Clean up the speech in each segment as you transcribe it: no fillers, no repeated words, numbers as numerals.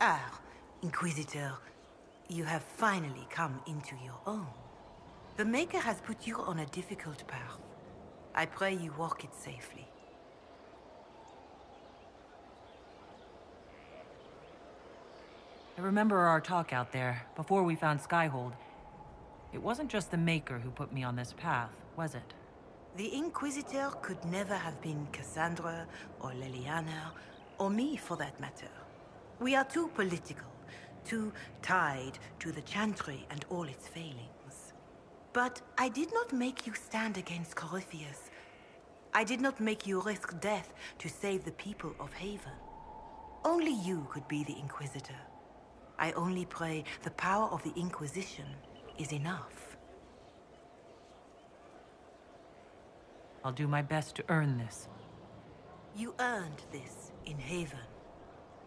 Ah, Inquisitor, you have finally come into your own. The Maker has put you on a difficult path. I pray you walk it safely. I remember our talk out there, before we found Skyhold. It wasn't just the Maker who put me on this path, was it? The Inquisitor could never have been Cassandra, or Leliana, or me for that matter. We are too political, too tied to the Chantry and all its failings. But I did not make you stand against Corypheus. I did not make you risk death to save the people of Haven. Only you could be the Inquisitor. I only pray the power of the Inquisition is enough. I'll do my best to earn this. You earned this in Haven.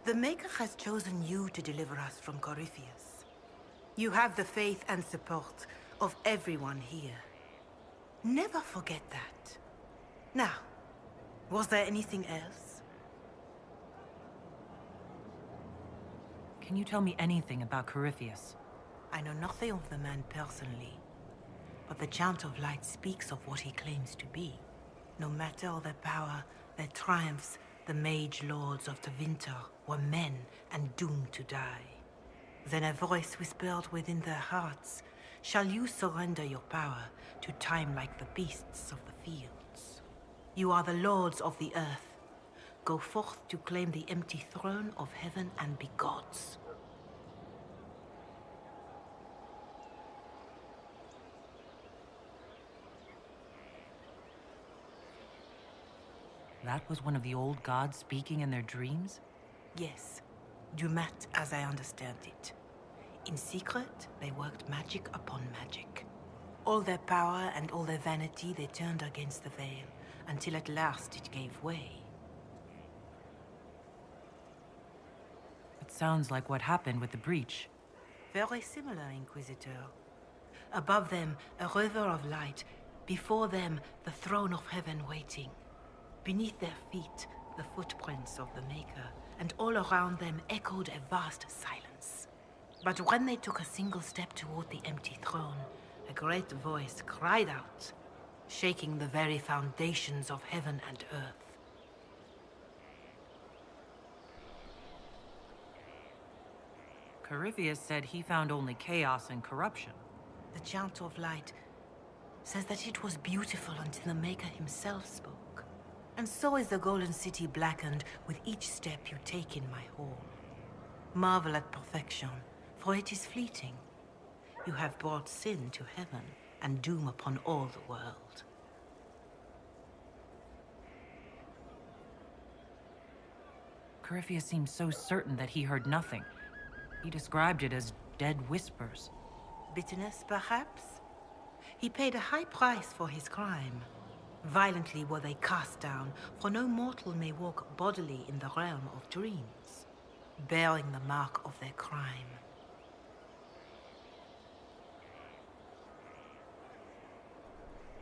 The Maker has chosen you to deliver us from Corypheus. You have the faith and support of everyone here. Never forget that. Now, was there anything else? Can you tell me anything about Corypheus? I know nothing of the man personally, but the Chant of Light speaks of what he claims to be. No matter their power, their triumphs, the mage lords of the winter were men and doomed to die. Then a voice whispered within their hearts, "Shall you surrender your power to time like the beasts of the fields? You are the lords of the earth. Go forth to claim the empty throne of heaven and be gods." That was one of the old gods speaking in their dreams? Yes, Dumat as I understand it. In secret, they worked magic upon magic. All their power and all their vanity they turned against the veil, until at last it gave way. It sounds like what happened with the breach. Very similar, Inquisitor. Above them, a river of light. Before them, the throne of heaven waiting. Beneath their feet, the footprints of the Maker, and all around them echoed a vast silence. But when they took a single step toward the empty throne, a great voice cried out, shaking the very foundations of heaven and earth. Corypheus said he found only chaos and corruption. The Chant of Light says that it was beautiful until the Maker himself spoke. And so is the Golden City blackened with each step you take in my hall. Marvel at perfection, for it is fleeting. You have brought sin to heaven and doom upon all the world. Corypheus seemed so certain that he heard nothing. He described it as dead whispers. Bitterness, perhaps? He paid a high price for his crime. Violently were they cast down, for no mortal may walk bodily in the realm of dreams, bearing the mark of their crime.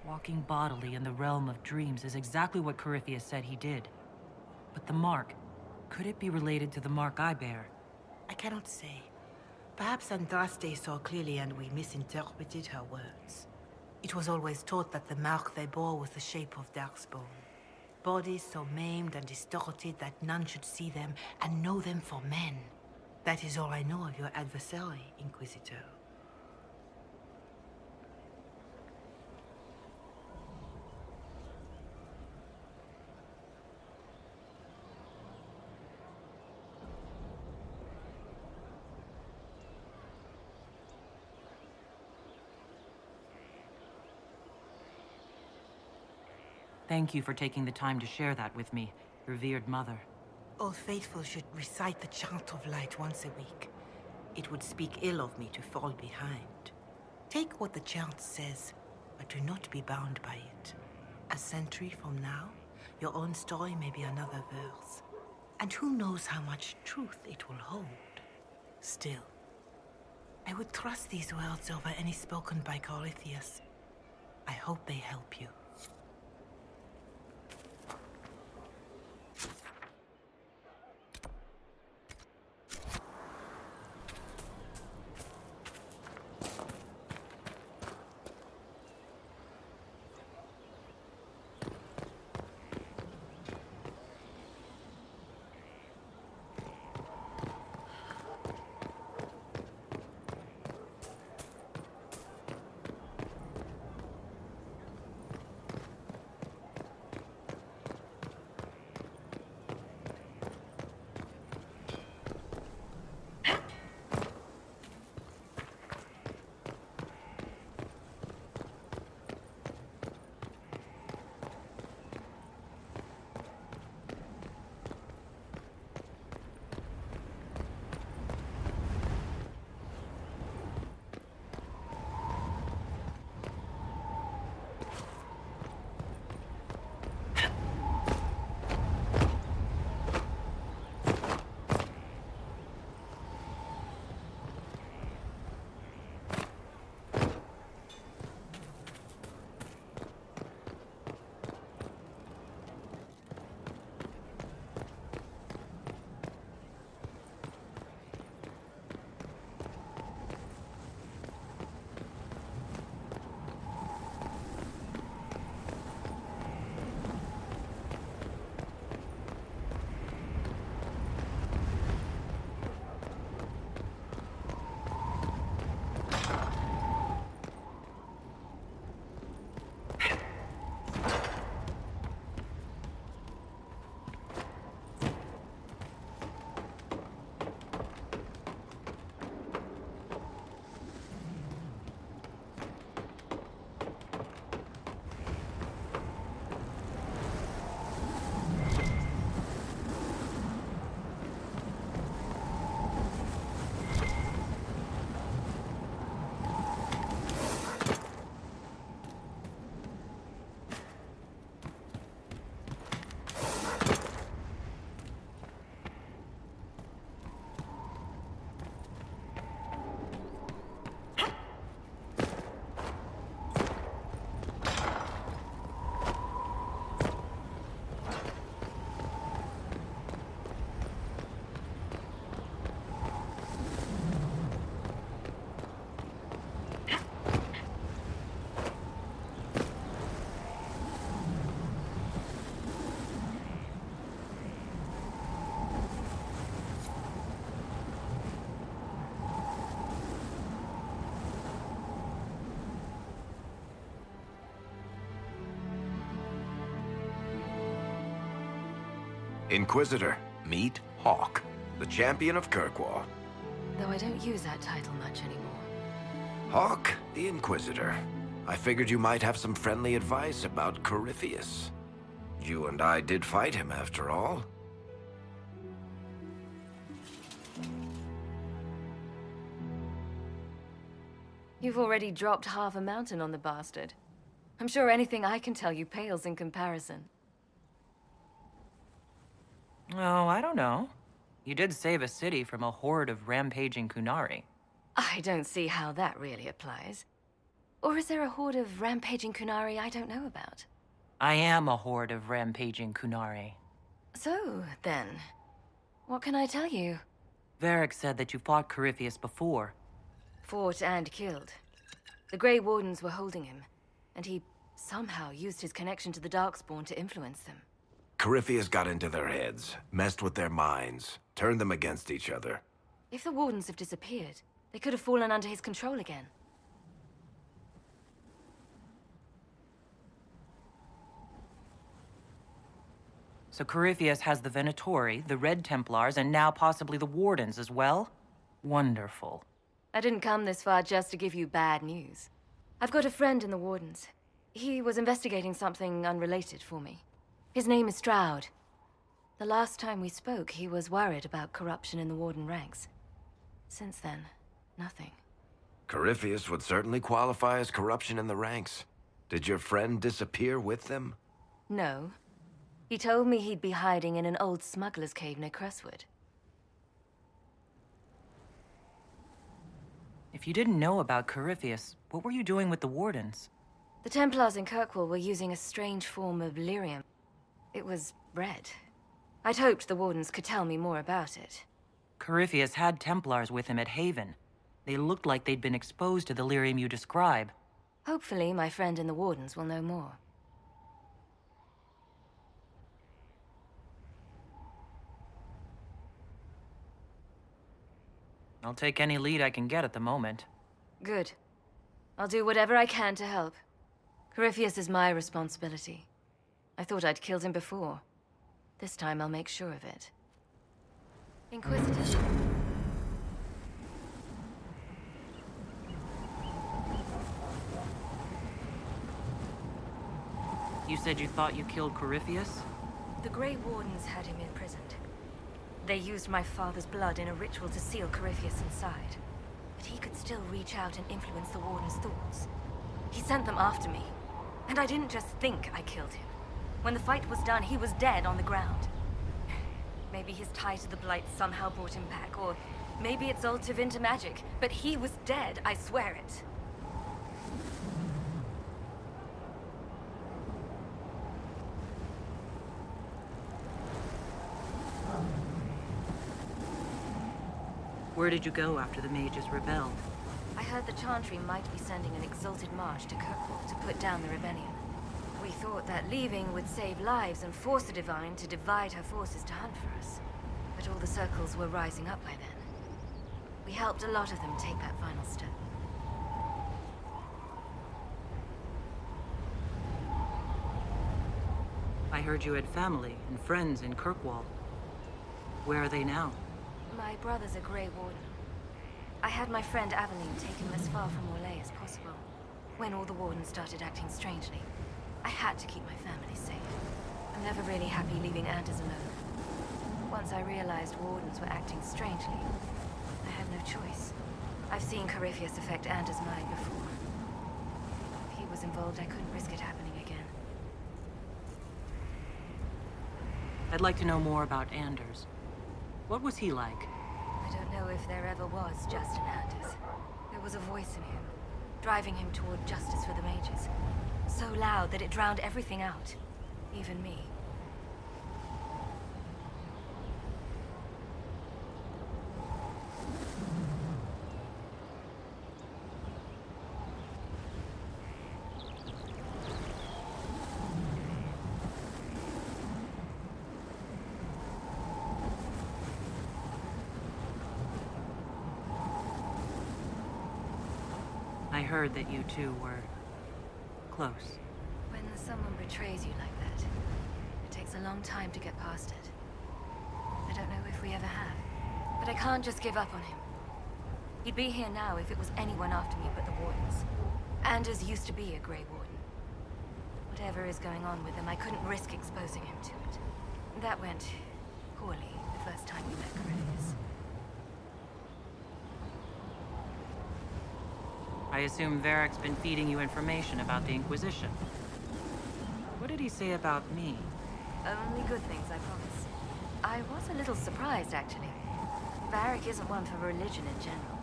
Walking bodily in the realm of dreams is exactly what Corypheus said he did. But the mark, could it be related to the mark I bear? I cannot say. Perhaps Andraste saw clearly and we misinterpreted her words. It was always taught that the mark they bore was the shape of darkspawn. Bodies so maimed and distorted that none should see them and know them for men. That is all I know of your adversary, Inquisitor. Thank you for taking the time to share that with me, revered mother. All faithful should recite the Chant of Light once a week. It would speak ill of me to fall behind. Take what the chant says, but do not be bound by it. A century from now, your own story may be another verse. And who knows how much truth it will hold. Still, I would trust these words over any spoken by Corypheus. I hope they help you. Inquisitor, meet Hawke, the champion of Kirkwall. Though I don't use that title much anymore. Hawke, the Inquisitor. I figured you might have some friendly advice about Corypheus. You and I did fight him, after all. You've already dropped half a mountain on the bastard. I'm sure anything I can tell you pales in comparison. Oh, I don't know. You did save a city from a horde of rampaging Qunari. I don't see how that really applies. Or is there a horde of rampaging Qunari I don't know about? I am a horde of rampaging Qunari. So, then, what can I tell you? Varric said that you fought Corypheus before. Fought and killed. The Grey Wardens were holding him, and he somehow used his connection to the Darkspawn to influence them. Corypheus got into their heads, messed with their minds, turned them against each other. If the Wardens have disappeared, they could have fallen under his control again. So Corypheus has the Venatori, the Red Templars, and now possibly the Wardens as well? Wonderful. I didn't come this far just to give you bad news. I've got a friend in the Wardens. He was investigating something unrelated for me. His name is Stroud. The last time we spoke, he was worried about corruption in the Warden ranks. Since then, nothing. Corypheus would certainly qualify as corruption in the ranks. Did your friend disappear with them? No. He told me he'd be hiding in an old smuggler's cave near Crestwood. If you didn't know about Corypheus, what were you doing with the Wardens? The Templars in Kirkwall were using a strange form of lyrium. It was red. I'd hoped the Wardens could tell me more about it. Corypheus had Templars with him at Haven. They looked like they'd been exposed to the lyrium you describe. Hopefully, my friend in the Wardens will know more. I'll take any lead I can get at the moment. Good. I'll do whatever I can to help. Corypheus is my responsibility. I thought I'd killed him before. This time I'll make sure of it. Inquisitor. You said you thought you killed Corypheus? The Grey Wardens had him imprisoned. They used my father's blood in a ritual to seal Corypheus inside. But he could still reach out and influence the Warden's thoughts. He sent them after me. And I didn't just think I killed him. When the fight was done, he was dead on the ground. Maybe his tie to the Blight somehow brought him back, or maybe it's all Tevinter magic. But he was dead, I swear it. Where did you go after the mages rebelled? I heard the Chantry might be sending an exalted march to Kirkwall to put down the rebellion. We thought that leaving would save lives and force the Divine to divide her forces to hunt for us. But all the circles were rising up by then. We helped a lot of them take that final step. I heard you had family and friends in Kirkwall. Where are they now? My brother's a Grey Warden. I had my friend Aveline take him as far from Orlais as possible. When all the Wardens started acting strangely, I had to keep my family safe. I'm never really happy leaving Anders alone. Once I realized Wardens were acting strangely, I had no choice. I've seen Corypheus affect Anders' mind before. If he was involved, I couldn't risk it happening again. I'd like to know more about Anders. What was he like? I don't know if there ever was just an Anders. There was a voice in him, driving him toward justice for the mages. So loud that it drowned everything out, even me. I heard that you two were close. When someone betrays you like that, it takes a long time to get past it. I don't know if we ever have. But I can't just give up on him. He'd be here now if it was anyone after me but the Wardens. Anders used to be a Grey Warden. Whatever is going on with him, I couldn't risk exposing him to it. That went poorly the first time we met Corypheus. I assume Varric's been feeding you information about the Inquisition. What did he say about me? Only good things, I promise. I was a little surprised, actually. Varric isn't one for religion in general,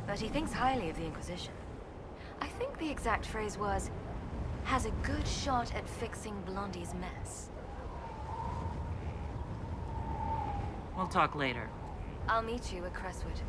but he thinks highly of the Inquisition. I think the exact phrase was, has a good shot at fixing Blondie's mess. We'll talk later. I'll meet you at Crestwood.